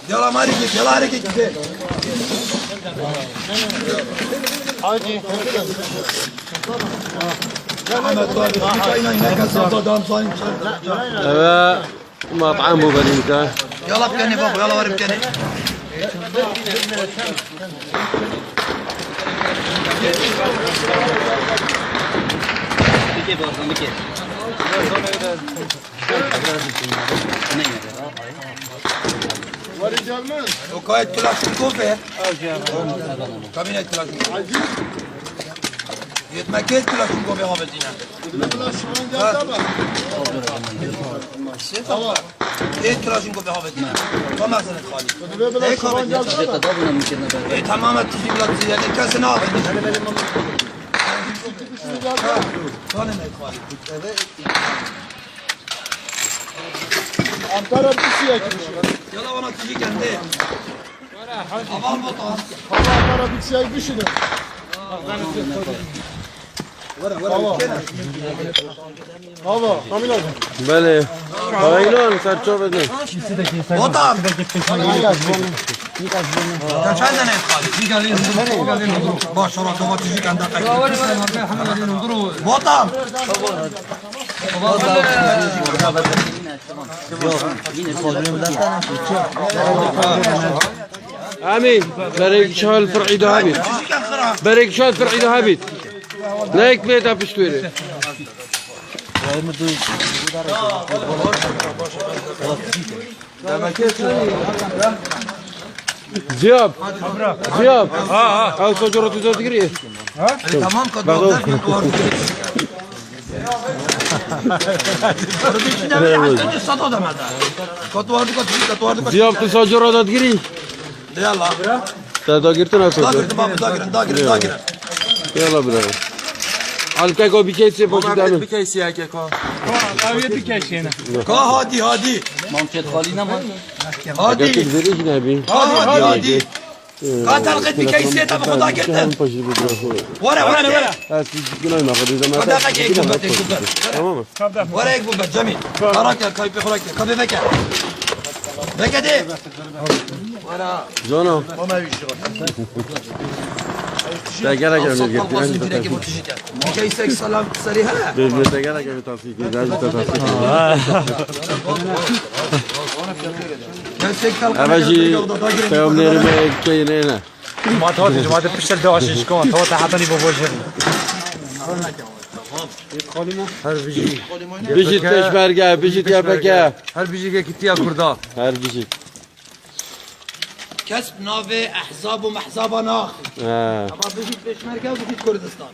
يلا ما رجيت يلا رجيت حاجي مطعم ابو بنيته يلا بكني بابا يلا وري بكني وكايت كلاشينكوف كابينة كلاشينكوف يتمكن كلاشينكوف يا هابزينا ايه كلاشينكوف يا هابزينا فما سنة خالي هيك هابزينا ايه تماما تجيب لك زيادة كاسنا Ankara bir يلا وانا تجي كندي أبغى بطل Ankara bir düşünün. Hava, Kamil abi. بله بايلون سرچوبه بطل كان شايفنا خالي باش را تو تجي كندا بطل امين بريك شال فرعي دهابيت بريك شال فرعي دهابيت لايك بيتا بشتوري زياب زياب هاو سجرة تدري تمام زياب تسجرة تدري يلا تداغرتنا سجرة داغر يلا برادر الكاكو بكيسي باشي دامن بكيسي هكا Kahve bir keşke. كا هادي ممكن خالينا ما هادي تقدريش نبي هادي قاتل قد بكيسي تبع خدا قلت باشي بدرا ورا هاتي جناي ما خدي زمان خدا قاك تمام ورا يكبر جميل حركة كيف خلاك كيف بك بك دي ورا جانا ما يشغل تاگرا صدق گرفت القاسم في لك مرتجيك بكيسك سلام سريها به تاگرا گرفت تافیک لازم تافیک كيسك اوجی پیام نرمه کی نه Cemaat hadi cemaat pişler de aşış kon. Tava tahatani babajır. بیشتر پشمرگه بیشتر یپکه هل بيجي كتيا كردا هر بیشتر كسب نافي احزاب ومحزاب ناخ اما بيجيت بشمركه وبيجيت كردستان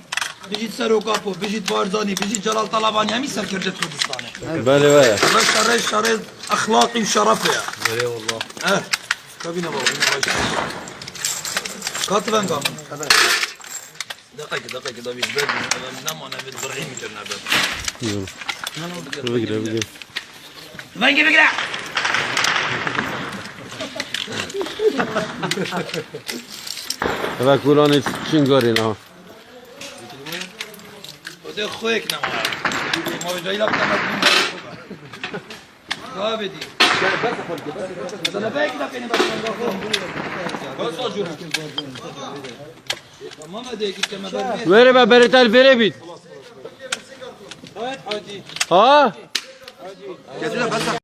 بيجيت سروكابو بيجيت بارزاني بيجيت جلال طلباني همي سر كردت كردستاني بله بله بس شريط اخلاقي وشرفي بله والله كابينه بابا كاتبان قام دقيقة ده بيجبر نام انا بالضرعين مجرنا بس بگیره بگیره وين بقرا و کولانی چینگاری نه وده خويك نعم ما جاي لك تمام قابدي انا باقي لك انا بس اجور ماما ديك كما برمي وره با برتال بره بید ها